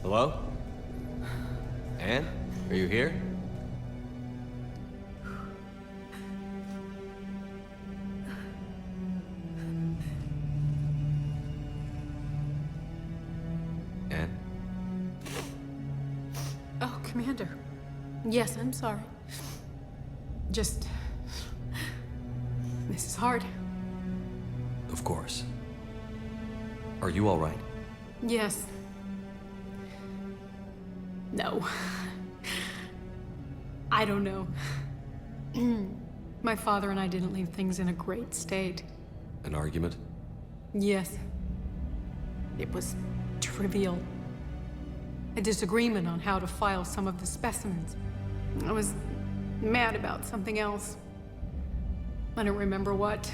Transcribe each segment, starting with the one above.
Hello? Anne? Are you here? Anne? Oh, Commander. Yes, I'm sorry. Just... this is hard. Of course. Are you all right? Yes. No. I don't know. My father and I didn't leave things in a great state. An argument? Yes. It was trivial. A disagreement on how to file some of the specimens. I was mad about something else. I don't remember what.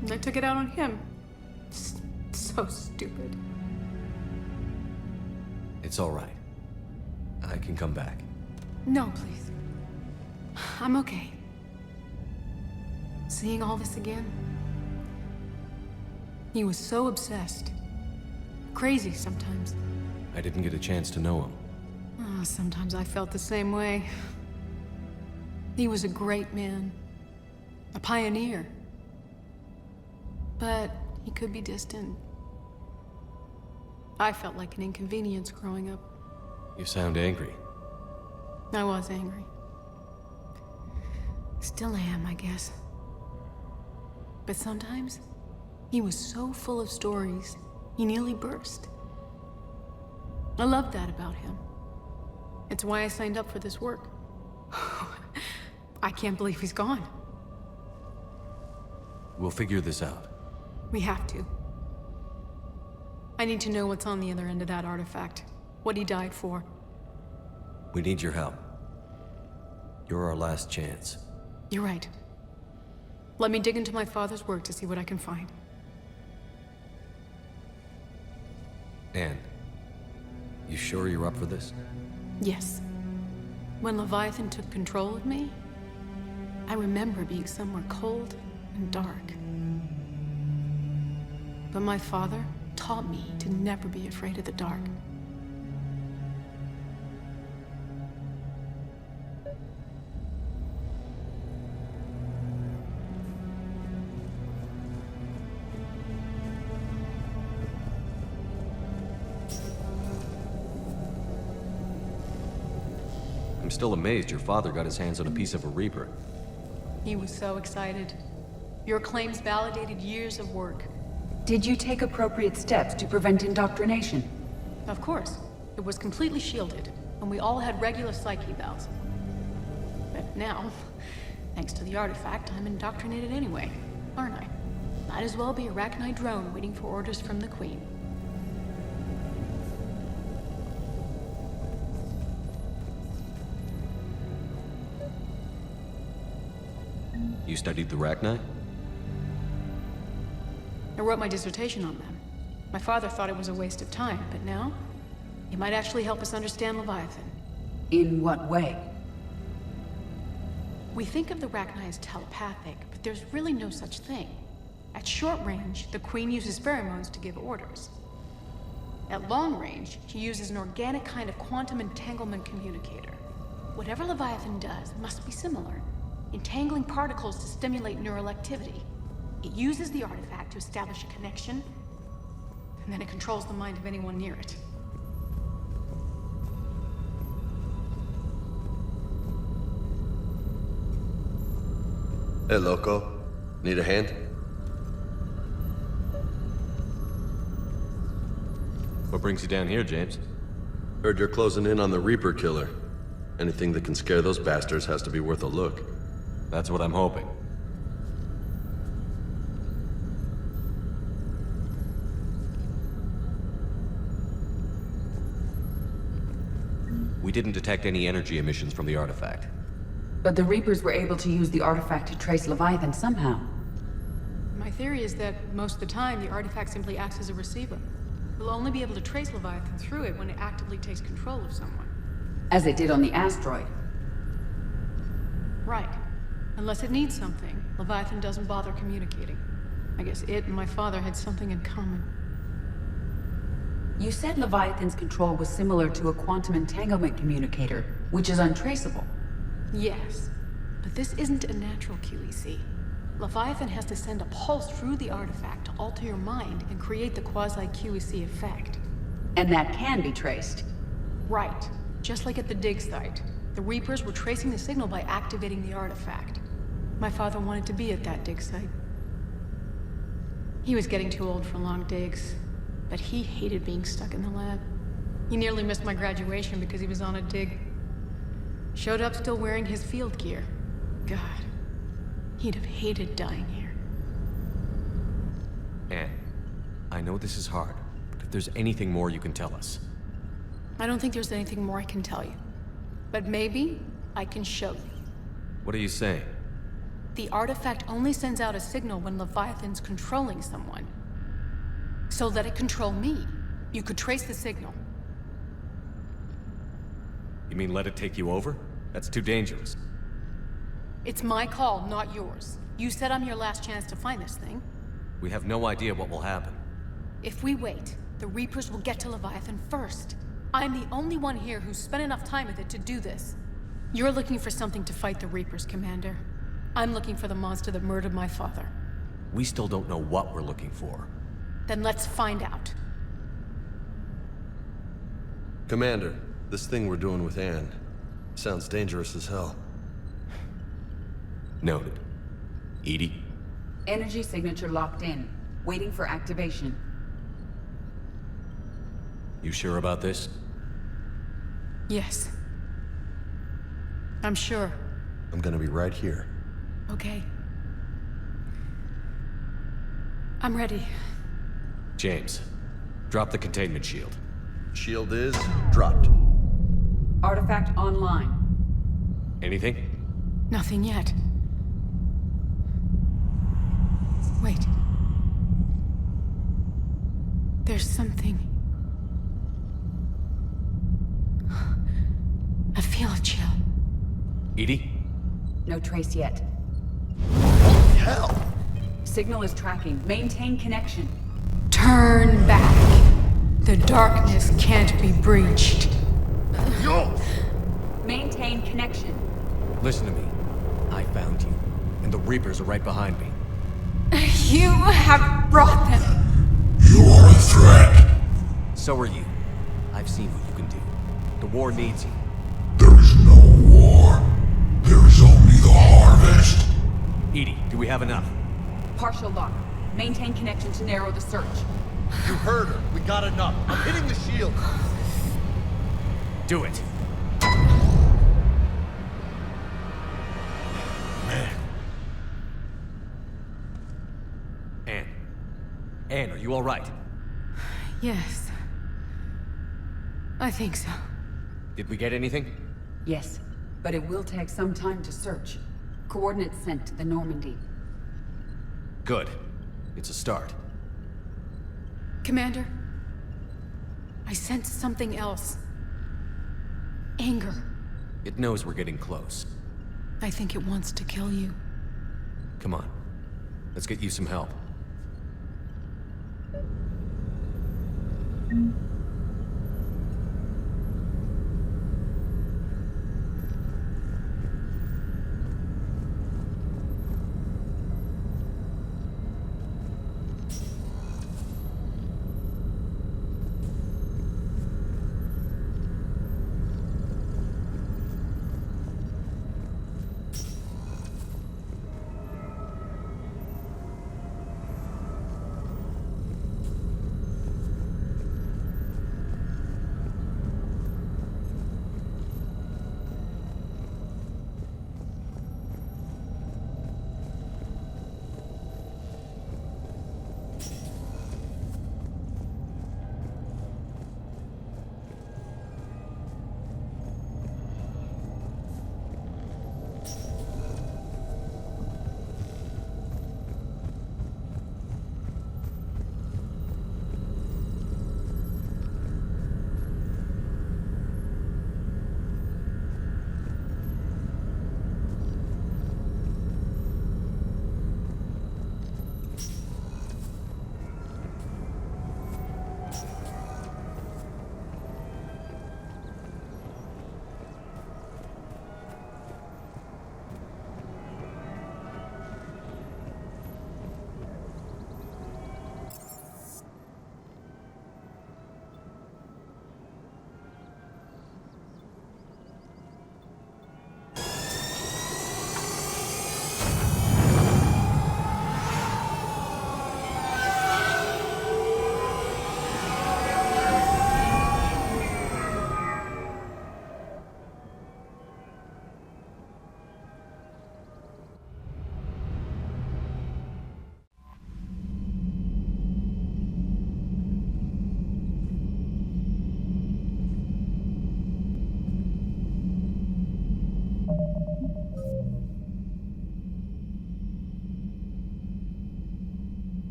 And I took it out on him. So stupid. It's all right. I can come back. No, please. I'm okay. Seeing all this again? He was so obsessed. Crazy sometimes. I didn't get a chance to know him. Oh, sometimes I felt the same way. He was a great man. A pioneer. But he could be distant. I felt like an inconvenience growing up. You sound angry. I was angry. Still am, I guess. But sometimes, he was so full of stories, he nearly burst. I loved that about him. It's why I signed up for this work. I can't believe he's gone. We'll figure this out. We have to. I need to know what's on the other end of that artifact. What he died for. We need your help. You're our last chance. You're right. Let me dig into my father's work to see what I can find. Anne, you sure you're up for this? Yes. When Leviathan took control of me, I remember being somewhere cold and dark. But my father taught me to never be afraid of the dark. I'm still amazed your father got his hands on a piece of a Reaper. He was so excited. Your claims validated years of work. Did you take appropriate steps to prevent indoctrination? Of course. It was completely shielded, and we all had regular psych evals. But now, thanks to the artifact, I'm indoctrinated anyway, aren't I? Might as well be a Arachnite drone waiting for orders from the Queen. You studied the Rachni? I wrote my dissertation on them. My father thought it was a waste of time, but now, he might actually help us understand Leviathan. In what way? We think of the Rachni as telepathic, but there's really no such thing. At short range, the Queen uses pheromones to give orders. At long range, she uses an organic kind of quantum entanglement communicator. Whatever Leviathan does must be similar, entangling particles to stimulate neural activity. It uses the artifact to establish a connection, and then it controls the mind of anyone near it. Hey, Loco. Need a hand? What brings you down here, James? Heard you're closing in on the Reaper killer. Anything that can scare those bastards has to be worth a look. That's what I'm hoping. We didn't detect any energy emissions from the artifact. But the Reapers were able to use the artifact to trace Leviathan somehow. My theory is that most of the time, the artifact simply acts as a receiver. We'll only be able to trace Leviathan through it when it actively takes control of someone. As it did on the asteroid. Right. Unless it needs something, Leviathan doesn't bother communicating. I guess it and my father had something in common. You said Leviathan's control was similar to a quantum entanglement communicator, which is untraceable. Yes, but this isn't a natural QEC. Leviathan has to send a pulse through the artifact to alter your mind and create the quasi-QEC effect. And that can be traced. Right. Just like at the dig site. The Reapers were tracing the signal by activating the artifact. My father wanted to be at that dig site. He was getting too old for long digs, but he hated being stuck in the lab. He nearly missed my graduation because he was on a dig. Showed up still wearing his field gear. God. He'd have hated dying here. Anne, I know this is hard, but if there's anything more you can tell us. I don't think there's anything more I can tell you. But maybe I can show you. What are you saying? The artifact only sends out a signal when Leviathan's controlling someone. So let it control me. You could trace the signal. You mean let it take you over? That's too dangerous. It's my call, not yours. You said I'm your last chance to find this thing. We have no idea what will happen. If we wait, the Reapers will get to Leviathan first. I'm the only one here who's spent enough time with it to do this. You're looking for something to fight the Reapers, Commander. I'm looking for the monster that murdered my father. We still don't know what we're looking for. Then let's find out. Commander, this thing we're doing with Anne sounds dangerous as hell. Noted. Edie? Energy signature locked in. Waiting for activation. You sure about this? Yes. I'm sure. I'm gonna be right here. Okay. I'm ready. James, drop the containment shield. Shield is dropped. Artifact online. Anything? Nothing yet. Wait. There's something. I feel a chill. Edie? No trace yet. Hell! Signal is tracking. Maintain connection. Turn back. The darkness can't be breached. Yo! Maintain connection. Listen to me. I found you, and the Reapers are right behind me. You have brought them. You are a threat. So are you. I've seen what you can do. The war needs you. There is no war. There is only the harvest. Edie, do we have enough? Partial lock. Maintain connection to narrow the search. You heard her. We got enough. I'm hitting the shield. Do it. Anne. Anne, are you all right? Yes. I think so. Did we get anything? Yes, but it will take some time to search. Coordinates sent to the Normandy. Good. It's a start. Commander, I sense something else. Anger. It knows we're getting close. I think it wants to kill you. Come on. Let's get you some help.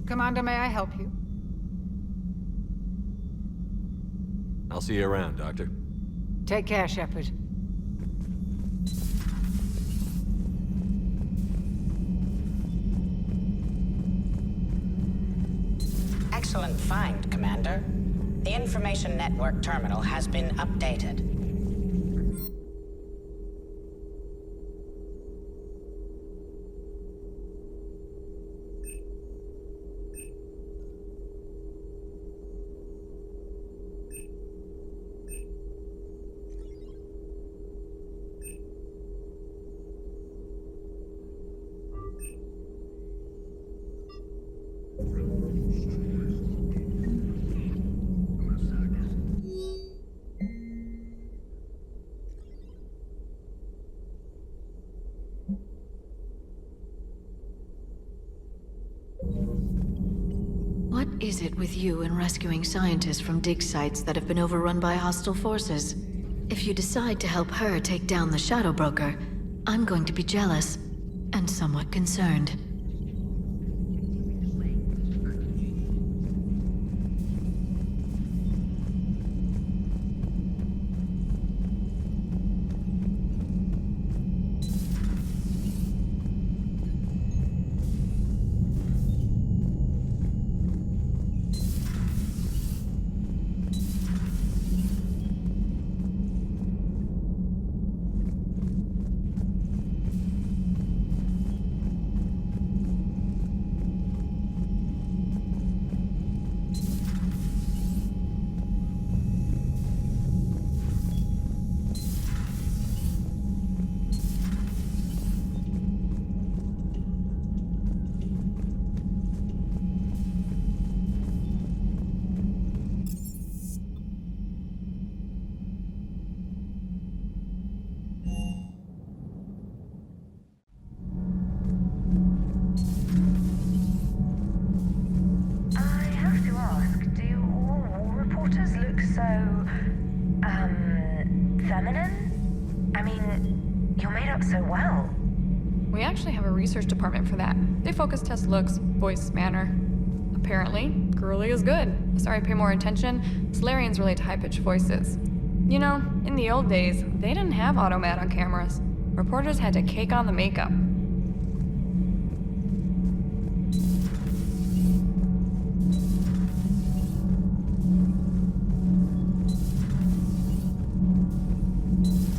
Commander, may I help you? I'll see you around, Doctor. Take care, Shepard. Excellent find, Commander. The information network terminal has been updated. What is it with you and rescuing scientists from dig sites that have been overrun by hostile forces? If you decide to help her take down the Shadow Broker, I'm going to be jealous and somewhat concerned. so, feminine? I mean, you're made up so well. We actually have a research department for that. They focus test looks, voice, manner. Apparently, girly is good. Sorry, pay more attention. Solarians relate to high-pitched voices. You know, in the old days, they didn't have automat on cameras. Reporters had to cake on the makeup.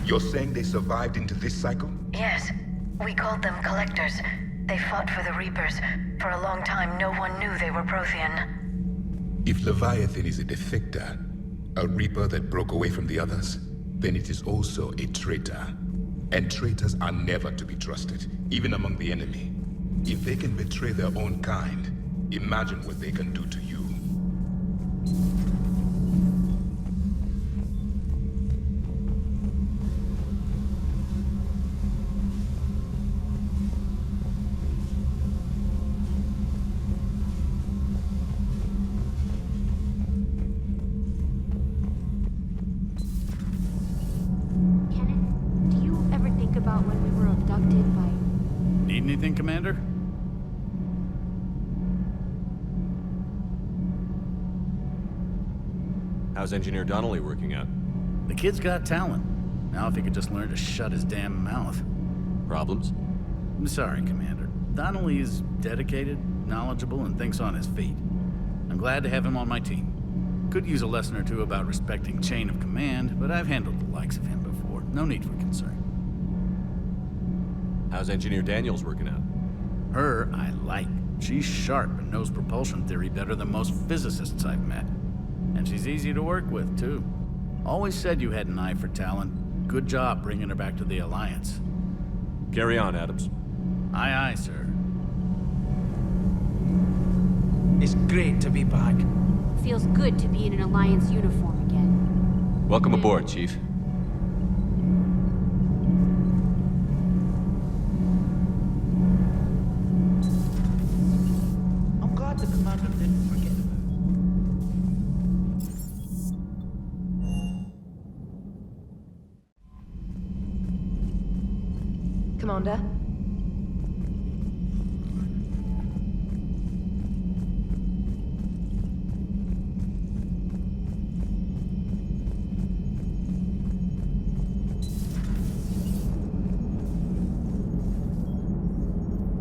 You're saying they survived into this cycle? Yes. We called them Collectors. They fought for the Reapers. For a long time, no one knew they were Prothean. If Leviathan is a defector, a Reaper that broke away from the others, then it is also a traitor. And traitors are never to be trusted, even among the enemy. If they can betray their own kind, imagine what they can do to you. Need anything, Commander? How's Engineer Donnelly working out? The kid's got talent. Now if he could just learn to shut his damn mouth. Problems? I'm sorry, Commander. Donnelly is dedicated, knowledgeable, and thinks on his feet. I'm glad to have him on my team. Could use a lesson or two about respecting chain of command, but I've handled the likes of him before. No need for concern. How's Engineer Daniels working out? Her, I like. She's sharp and knows propulsion theory better than most physicists I've met. And she's easy to work with, too. Always said you had an eye for talent. Good job bringing her back to the Alliance. Carry on, Adams. Aye, aye, sir. It's great to be back. Feels good to be in an Alliance uniform again. Welcome aboard, Chief. I'm glad the commander didn't forget about it. Commander?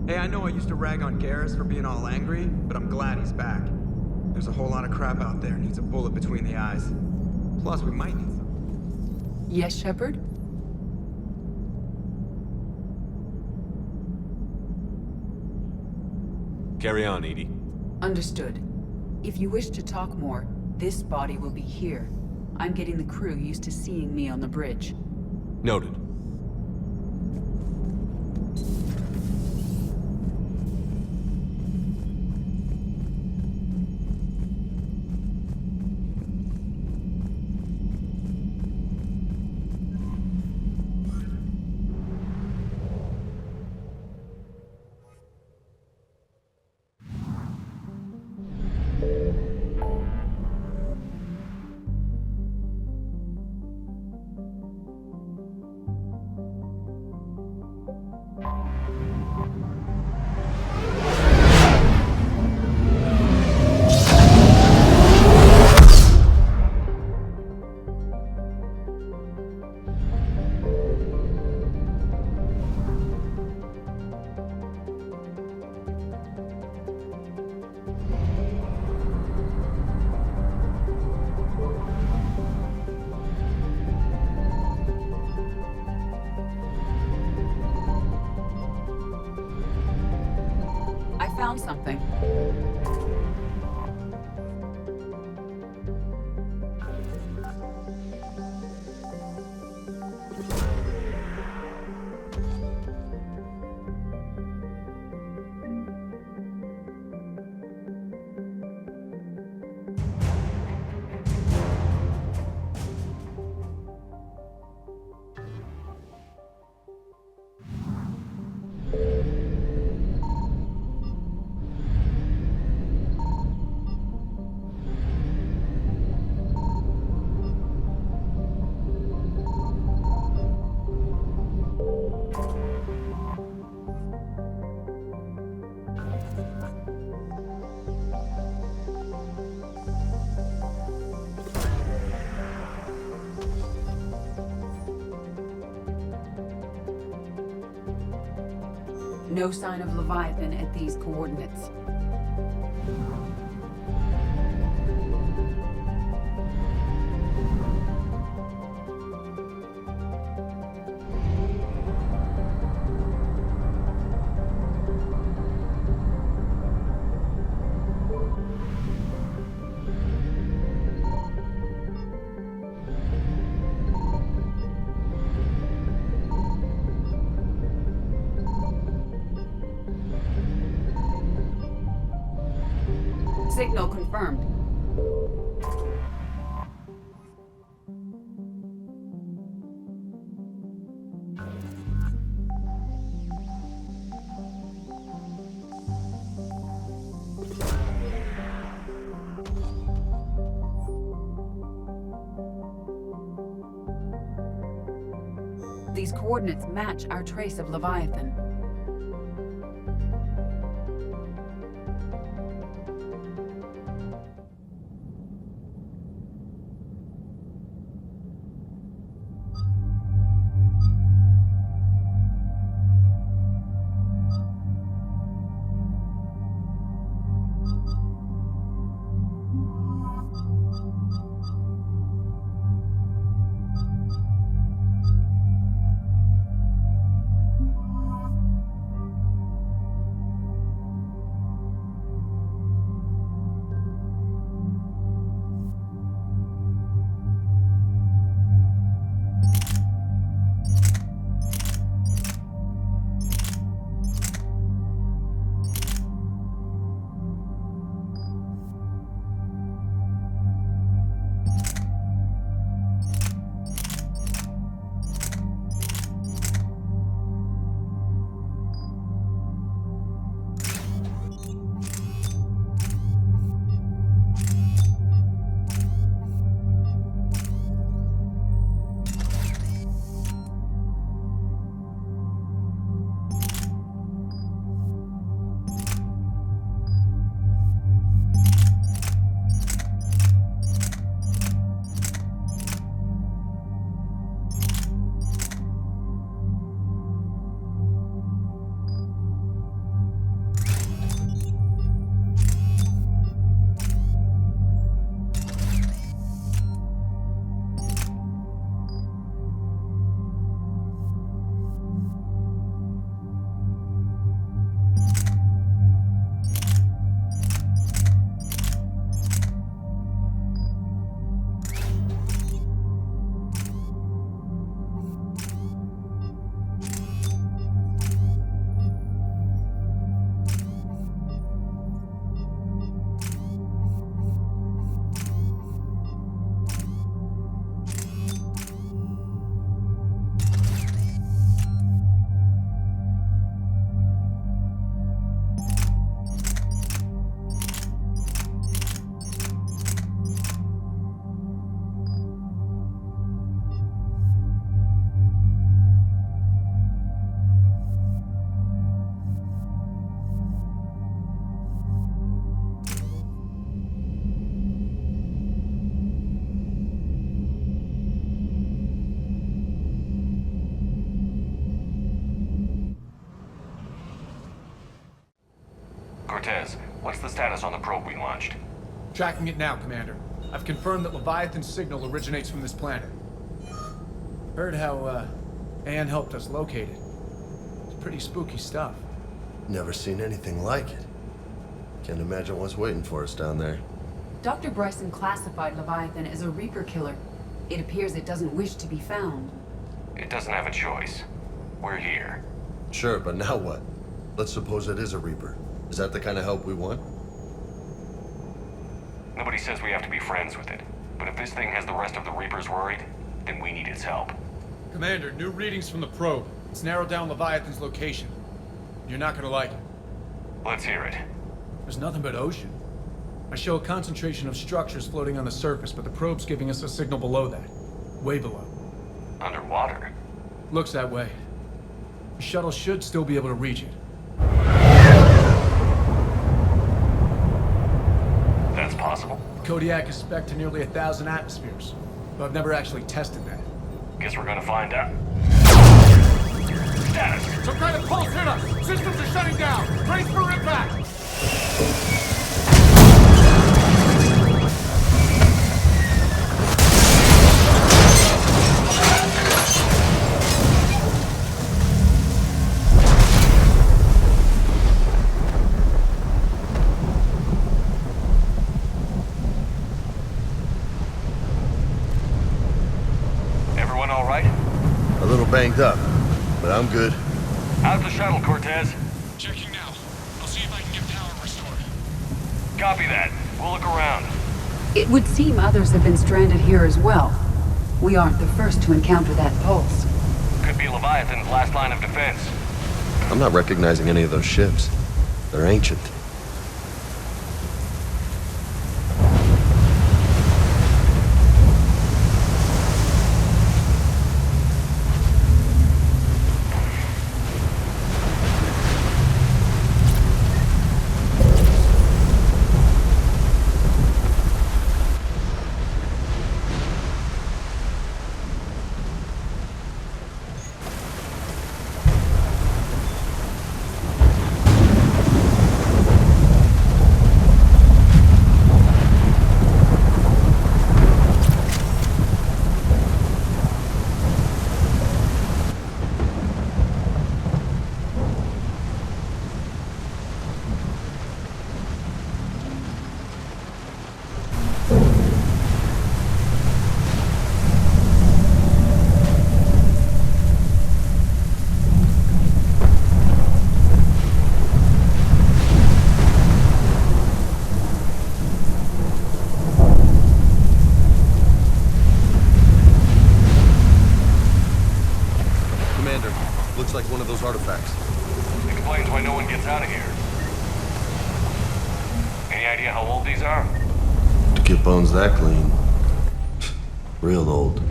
Hey, I know I used to rag on Garrus for being all angry, but I'm glad he's back. There's a whole lot of crap out there needs a bullet between the eyes. Plus, we might need some. Yes, Shepard? Carry on, Edie. Understood. If you wish to talk more, this body will be here. I'm getting the crew used to seeing me on the bridge. Noted. Found something. No sign of Leviathan at these coordinates. Signal confirmed. These coordinates match our trace of Leviathan. Cortez, what's the status on the probe we launched? Tracking it now, Commander. I've confirmed that Leviathan's signal originates from this planet. Heard how, Anne helped us locate it. It's pretty spooky stuff. Never seen anything like it. Can't imagine what's waiting for us down there. Dr. Bryson classified Leviathan as a Reaper killer. It appears it doesn't wish to be found. It doesn't have a choice. We're here. Sure, but now what? Let's suppose it is a Reaper. Is that the kind of help we want? Nobody says we have to be friends with it. But if this thing has the rest of the Reapers worried, then we need its help. Commander, new readings from the probe. It's narrowed down Leviathan's location. You're not gonna like it. Let's hear it. There's nothing but ocean. I show a concentration of structures floating on the surface, but the probe's giving us a signal below that. Way below. Underwater? Looks that way. The shuttle should still be able to reach it. That's possible. The Kodiak is spec'd to nearly 1,000 atmospheres, but I've never actually tested that. Guess we're gonna find out. status? Some kind of pulse hit us! Systems are shutting down! Brace for impact! Everyone all right? A little banged up, but I'm good. How's the shuttle, Cortez? Checking now. I'll see if I can get power restored. Copy that. We'll look around. It would seem others have been stranded here as well. We aren't the first to encounter that pulse. Could be Leviathan's last line of defense. I'm not recognizing any of those ships. They're ancient. Looks like one of those artifacts. Explains why no one gets out of here. Any idea how old these are? To get bones that clean. Real old.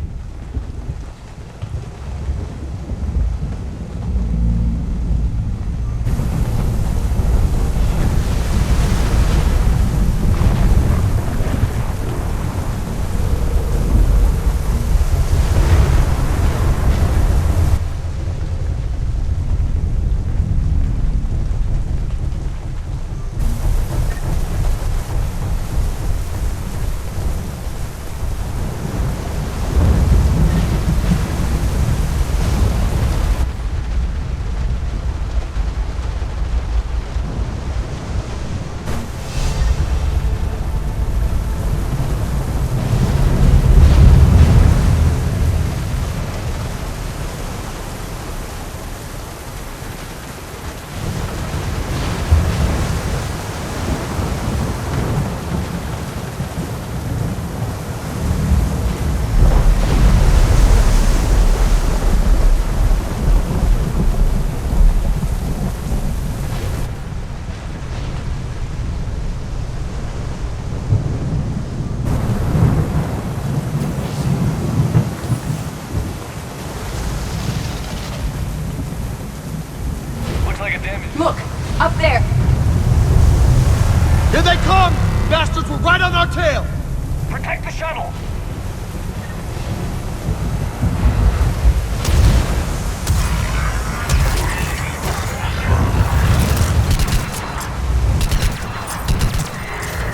Look! Up there! Here they come! Bastards were right on our tail! Protect the shuttle!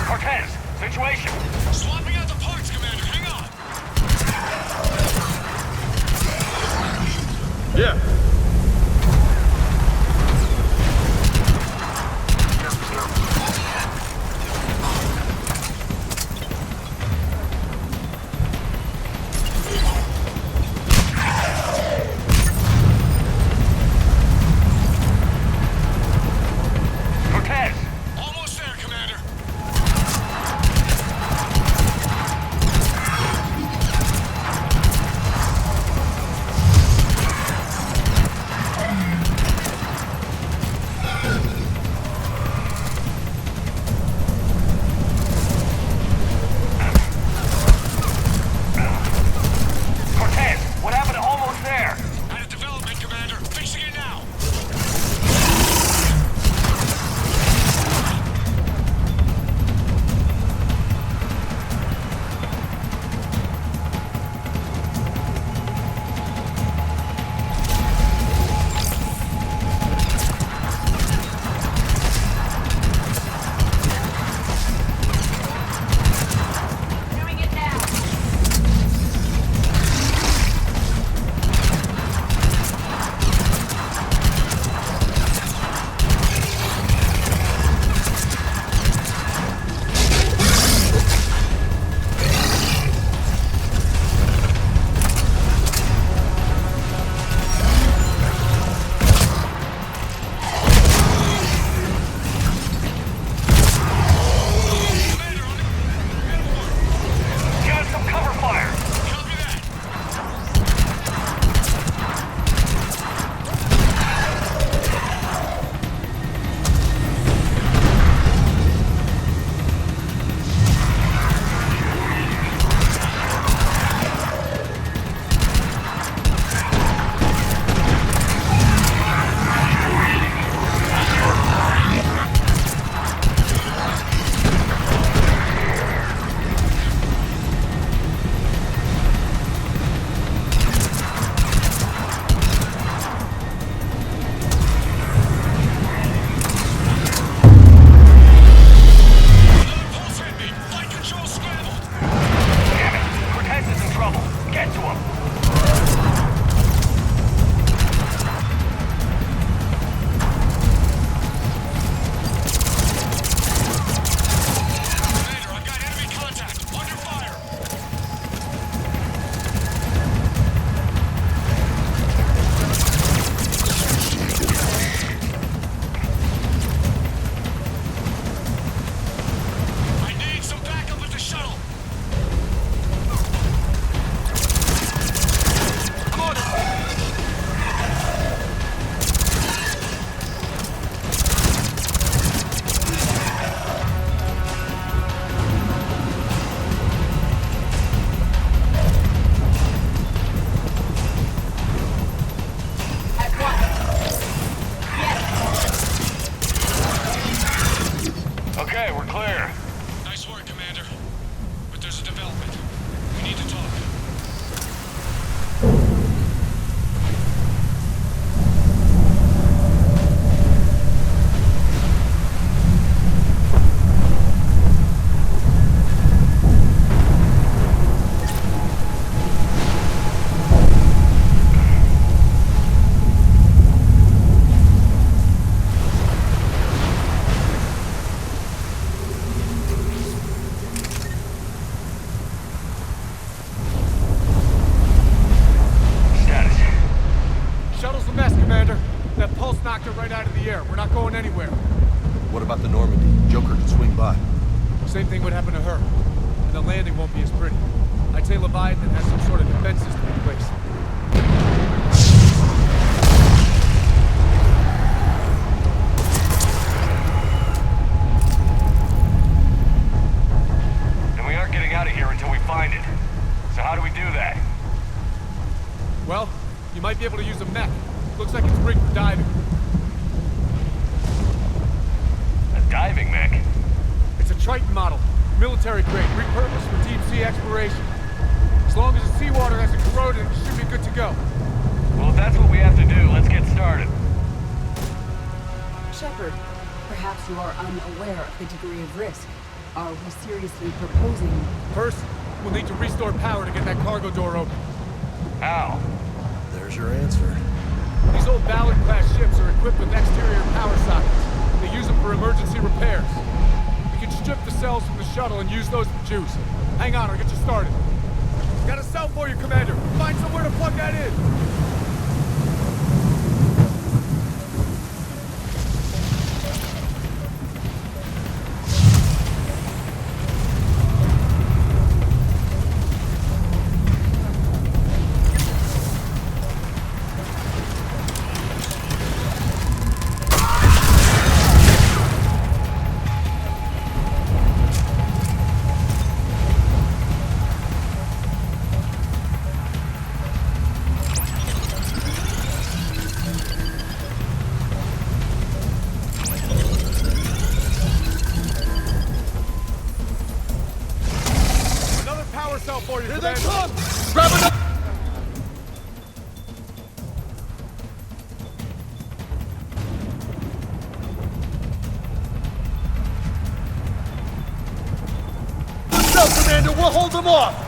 Cortez, situation! Swapping out the parts, Commander. Hang on. Yeah. anywhere. What about the Normandy? Joker could swing by. Same thing would happen to her. And the landing won't be as pretty. I'd say Leviathan has some sort of defense system in place. And we aren't getting out of here until we find it. So how do we do that? Well, you might be able to use a mech. Looks like it's rigged for diving. A diving mech? It's a Triton model. Military grade, repurposed for deep sea exploration. As long as the seawater hasn't corroded, it should be good to go. Well, if that's what we have to do, let's get started. Shepard, perhaps you are unaware of the degree of risk. Are we seriously proposing... First, we'll need to restore power to get that cargo door open. How? There's your answer. These old Ballard-class ships are equipped with exterior power sockets. They use them for emergency repairs. We can strip the cells from the shuttle and use those for juice. Hang on, I'll get you started. Got a cell for you, Commander. Find somewhere to plug that in. For you, Here they Commander. come! Grab it up! Let's go, Commander! We'll hold them off!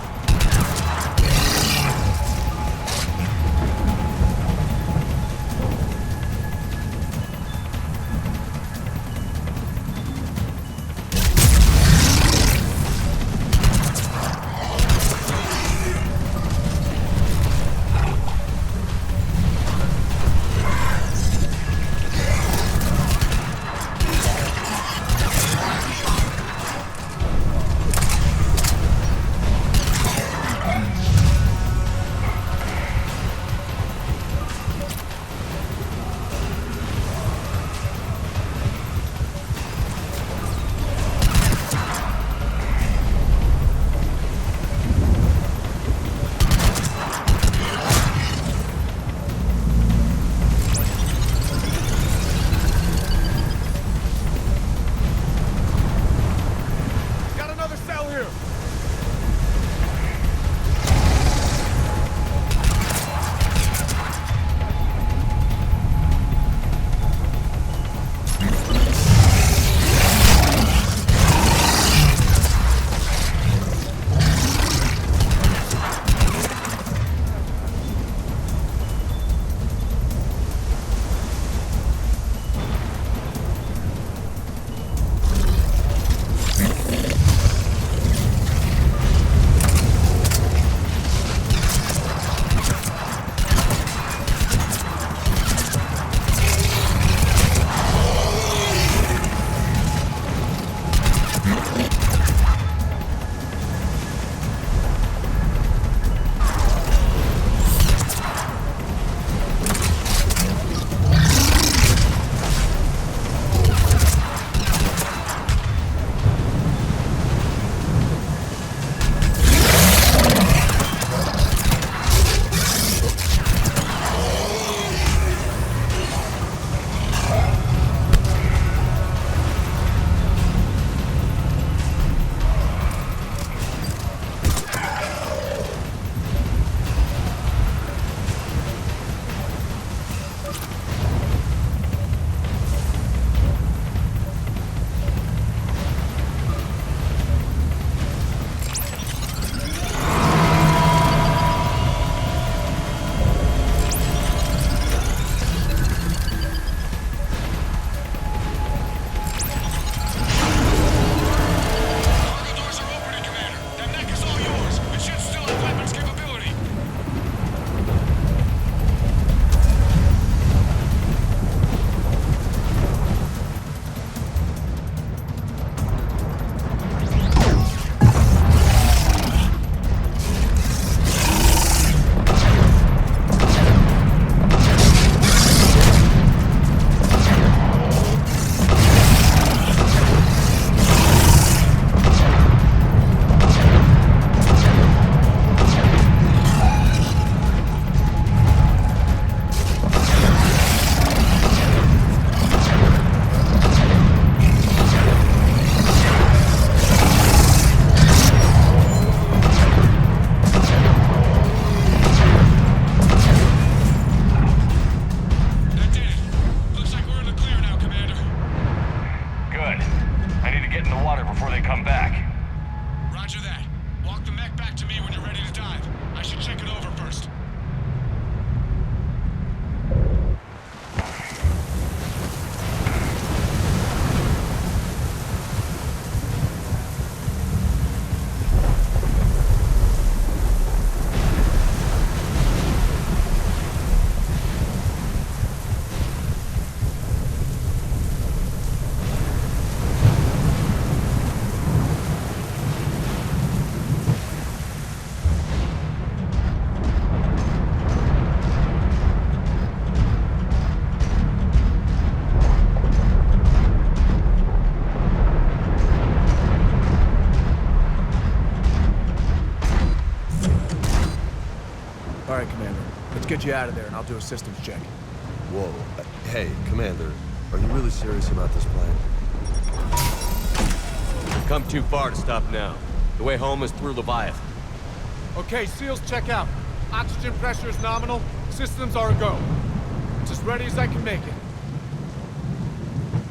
before they come back. Roger that. Walk the mech back to me when you're ready to dive. I should check it over first. All right, Commander. Let's get you out of there, and I'll do a systems check. Whoa. Hey, Commander, are you really serious about this plan? We've come too far to stop now. The way home is through Leviathan. Okay, SEALs check out. Oxygen pressure is nominal. Systems are a go. It's as ready as I can make it.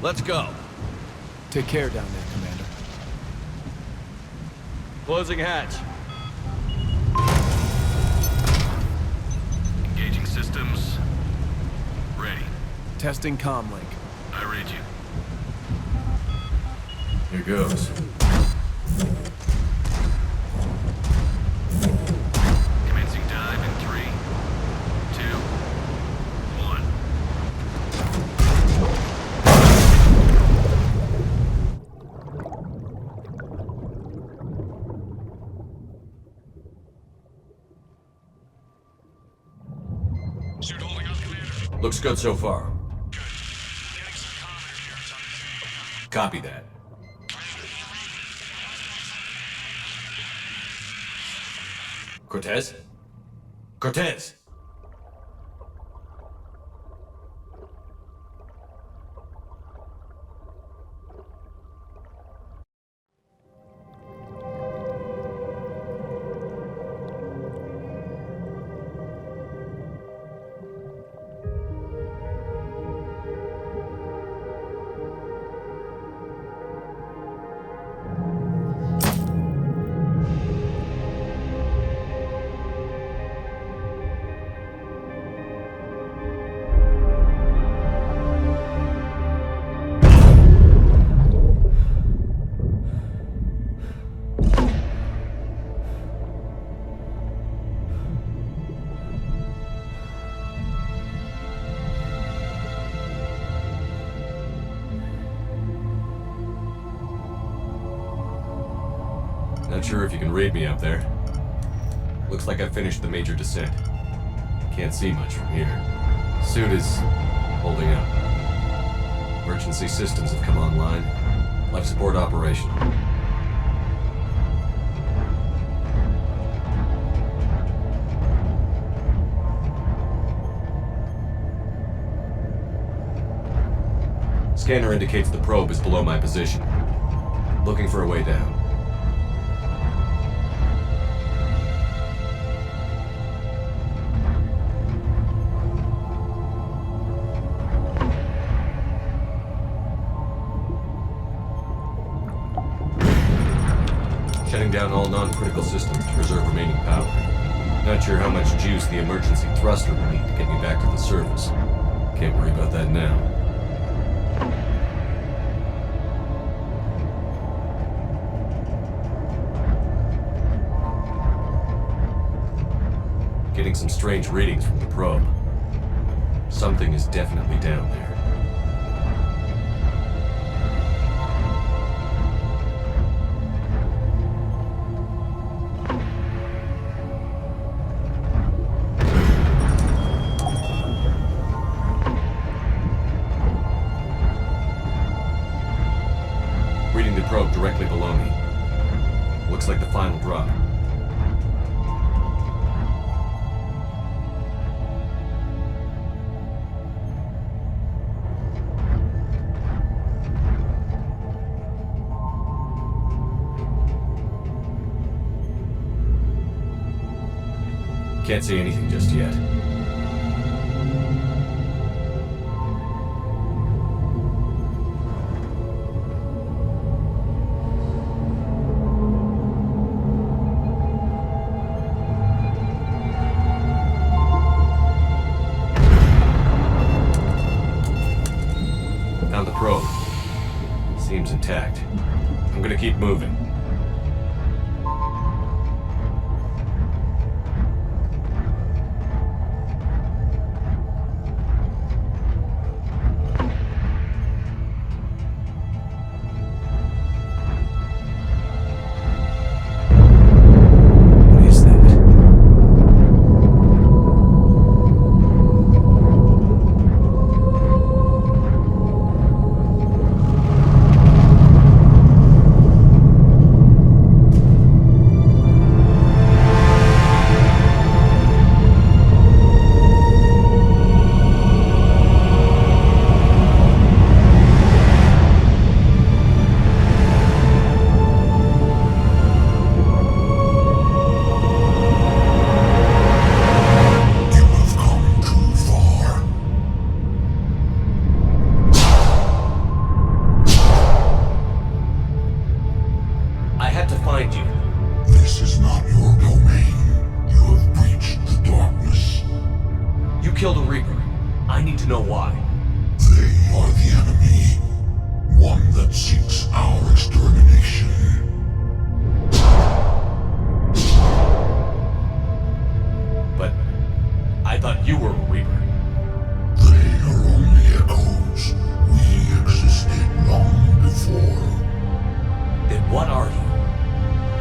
Let's go. Take care down there, Commander. Closing hatch. Engaging systems. Ready. Testing comlink. I read you. Here goes. Commencing dive in 3, 2, 1. Suit holding up, Commander. Looks good so far. Copy that. Cortez? Cortez! Not sure if you can read me up there. Looks like I finished the major descent. Can't see much from here. Suit is holding up. Emergency systems have come online. Life support operational. Scanner indicates the probe is below my position. Looking for a way down. Shutting down all non-critical systems to preserve remaining power. Not sure how much juice the emergency thruster will need to get me back to the surface. Can't worry about that now. Getting some strange readings from the probe. Something is definitely down there. Reading the probe directly below me. Looks like the final drop. Can't see anything just yet. Seems intact. I'm gonna keep moving. What is that? I had to find you. This is not your domain. You have breached the darkness. You killed a Reaper. I need to know why. They are the enemy. One that seeks our extermination. But I thought you were a Reaper. They are only echoes. We existed long before. Then what are you?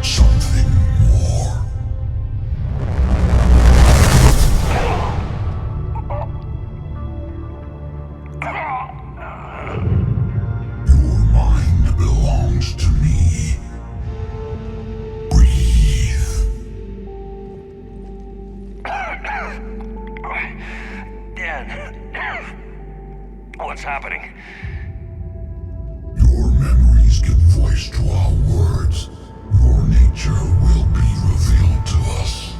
Something more. Your mind belongs to me. Breathe. Dan. What's happening? Your memories give voice to our words. Your nature will be revealed to us.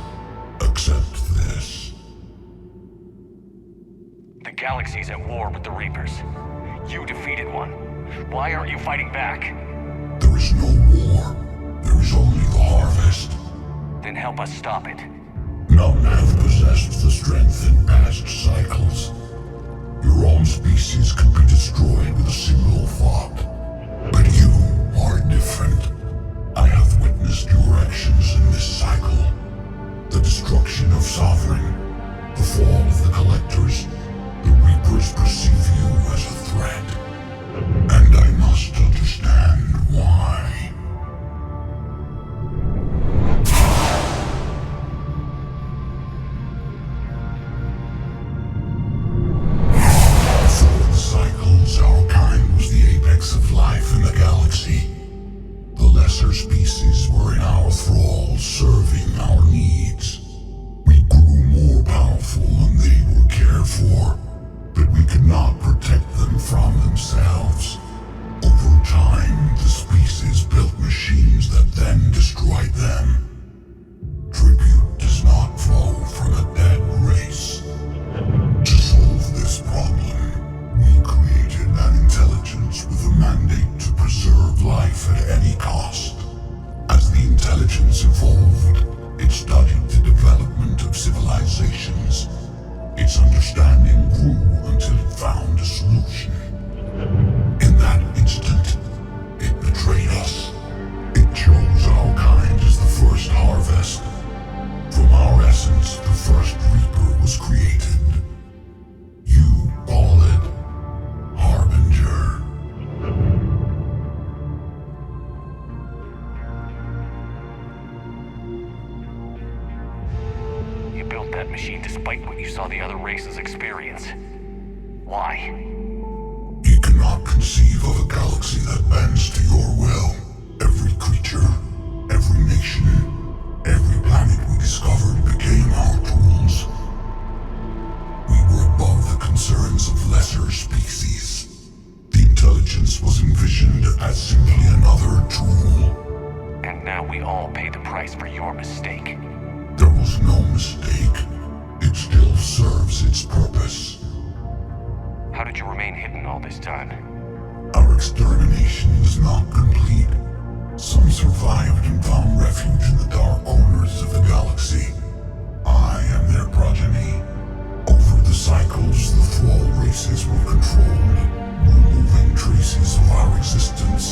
Accept this. The galaxy's at war with the Reapers. You defeated one. Why aren't you fighting back? There is no war. There is only the harvest. Then help us stop it. None have possessed the strength in past cycles. Your own species could be destroyed with a single thought. But you are different. I have witnessed your actions in this cycle. The destruction of Sovereign, the fall of the Collectors. The Reapers perceive you as a threat. And I must understand why. Before the cycles, our kind was the apex of life in the galaxy. The lesser species were in our thrall, serving our needs. We grew more powerful and they were cared for, but we could not protect them from themselves. Over time, the species built machines that then destroyed them. Tribute does not flow from a dead race. To solve this problem, we created an intelligence with a mandate to preserve life at any cost. As the intelligence evolved, it studied the development of civilizations. Its understanding grew until it found a solution. In that instant, it betrayed us. It chose our kind as the first harvest. From our essence, the first Reaper was created. You call it Harbinger. You built that machine despite what you saw the other races experience. Why? You cannot conceive of a galaxy that bends to your will. Every creature, every nation, every planet we discovered became our tools. We were above the concerns of lesser species. The intelligence was envisioned as simply another tool. And now we all pay the price for your mistake. There was no mistake. It still serves its purpose. How did you remain hidden all this time? Our extermination was not complete. Some survived and found refuge in the dark corners of the galaxy. I am their progeny. Over the cycles, the thrall races were controlled, removing traces of our existence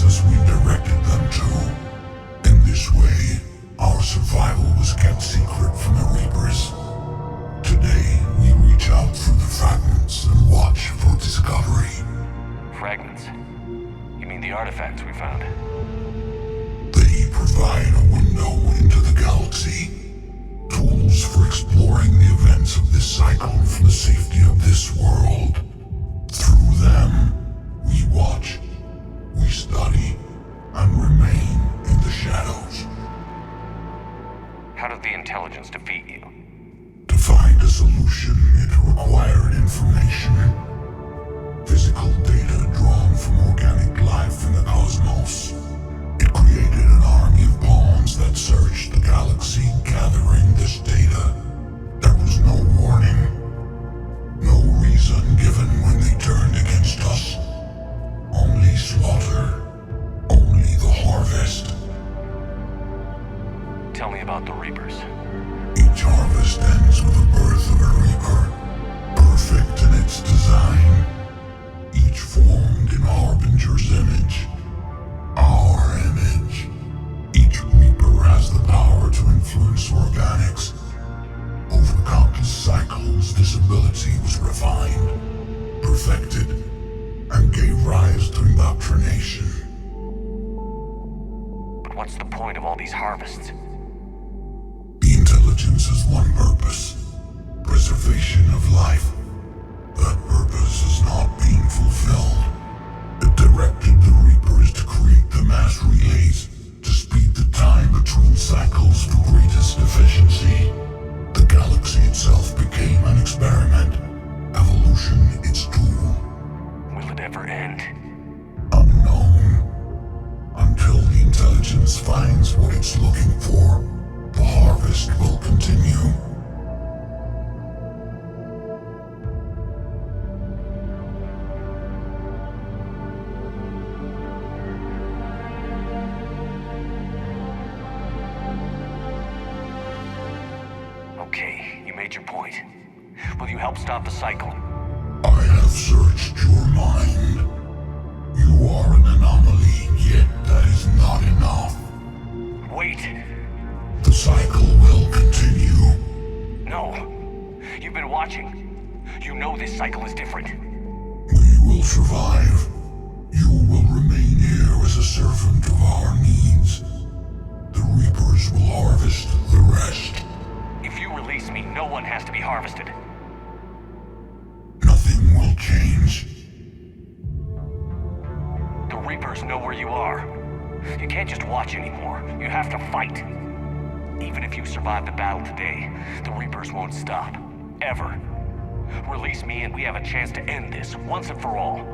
You mean the artifacts we found? They provide a window into the galaxy. Tools for exploring the events of this cycle from the safety of this world. Through them, we watch, we study, and remain in the shadows. How did the intelligence defeat you? To find a solution, it required information. Physical data drawn from organic life in the cosmos. It created an army of pawns that searched the galaxy, gathering this data. There was no warning. No reason given when they turned against us. Only slaughter. Only the harvest. Tell me about the Reapers. Each harvest ends with the birth of a Reaper. Perfect in its design. Each formed in Harbinger's image. Our image. Each Reaper has the power to influence organics. Over countless cycles, this ability was refined, perfected, and gave rise to indoctrination. But what's the point of all these harvests? The intelligence has one purpose: preservation of life. That purpose is not being fulfilled. It directed the Reapers to create the mass relays to speed the time between cycles to greatest efficiency. The galaxy itself became an experiment. Evolution its tool. Will it ever end? Unknown. Until the intelligence finds what it's looking for, the harvest will continue. Okay, you made your point. Will you help stop the cycle? I have searched your mind. You are an anomaly, yet that is not enough. Wait! The cycle will continue. No! You've been watching. You know this cycle is different. We will survive. You will remain here as a servant of our needs. The Reapers will harvest the rest. If you release me, no one has to be harvested. Nothing will change. The Reapers know where you are. You can't just watch anymore. You have to fight. Even if you survive the battle today, the Reapers won't stop. Ever. Release me and we have a chance to end this, once and for all.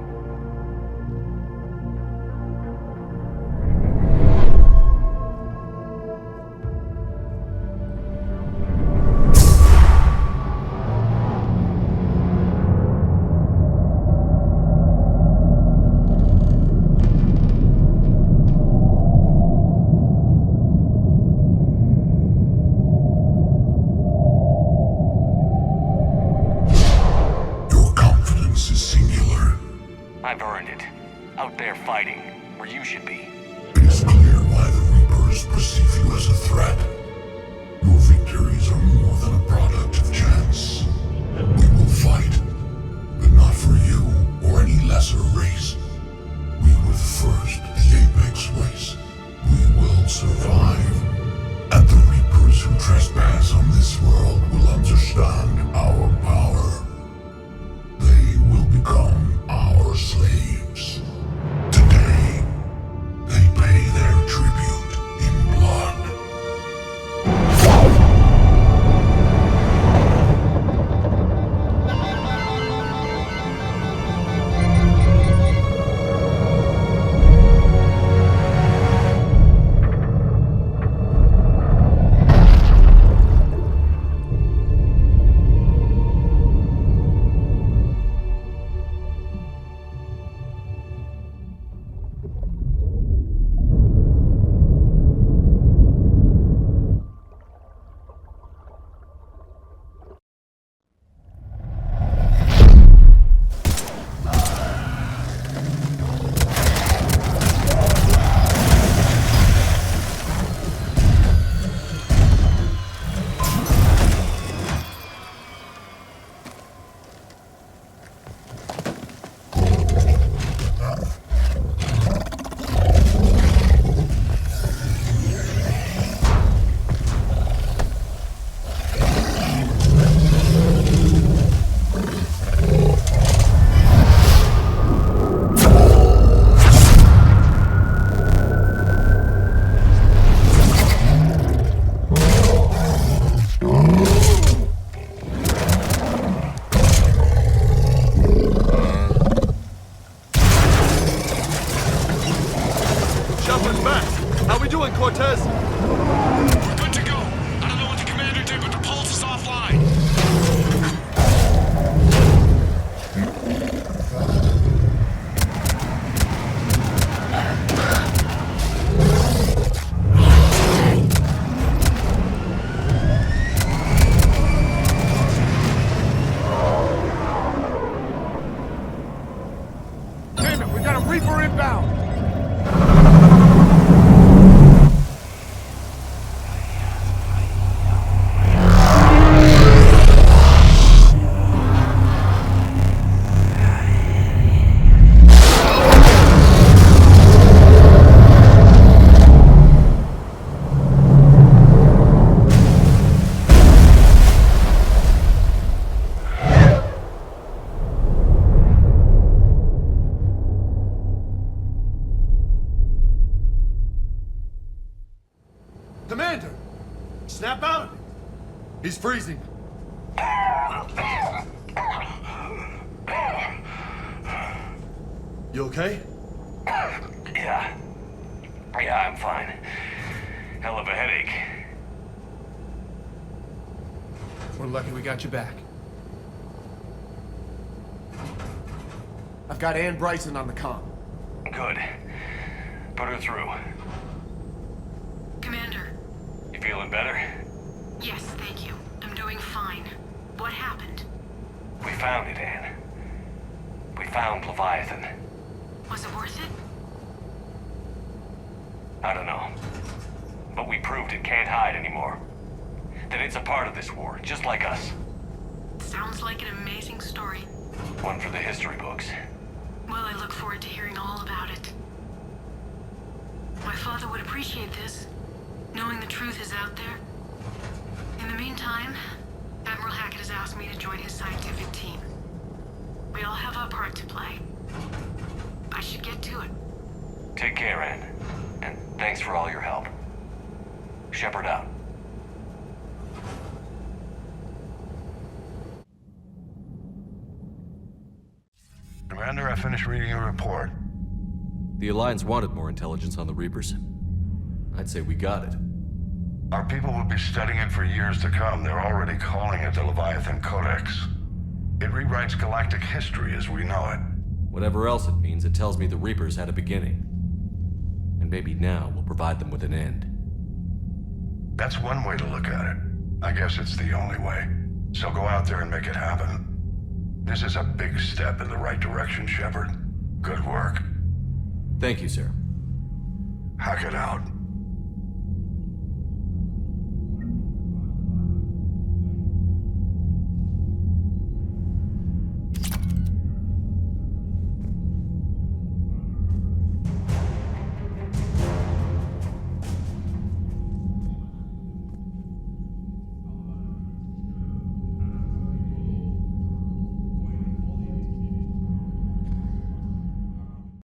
I've earned it. Out there fighting, where you should be. It is clear why the Reapers perceive you as a threat. Your victories are more than a product of chance. We will fight, but not for you or any lesser race. We were the first, the Apex race. We will survive. And the Reapers who trespass on this world will understand our power. They will become our slaves. Today, they pay their tribute in blood. doing, Cortez? We're good to go. I don't know what the commander did, but the pulse is offline. Damn it, we got a Reaper inbound! Commander! Snap out of it! He's freezing. You okay? Yeah. Yeah, I'm fine. Hell of a headache. We're lucky we got you back. I've got Ann Bryson on the comm. Good. Put her through. Commander. You feeling better? Yes, thank you. I'm doing fine. What happened? We found it, Anne. We found Leviathan. Was it worth it? I don't know. But we proved it can't hide anymore. That it's a part of this war, just like us. Sounds like an amazing story. One for the history books. Well, I look forward to hearing all about it. My father would appreciate this, knowing the truth is out there. In the meantime, Admiral Hackett has asked me to join his scientific team. We all have our part to play. I should get to it. Take care, Anne. And thanks for all your help. Shepard out. Commander, I finished reading your report. The Alliance wanted more intelligence on the Reapers. I'd say we got it. Our people will be studying it for years to come. They're already calling it the Leviathan Codex. It rewrites galactic history as we know it. Whatever else it means, it tells me the Reapers had a beginning. And maybe now we'll provide them with an end. That's one way to look at it. I guess it's the only way. So go out there and make it happen. This is a big step in the right direction, Shepard. Good work. Thank you, sir. Hackett out.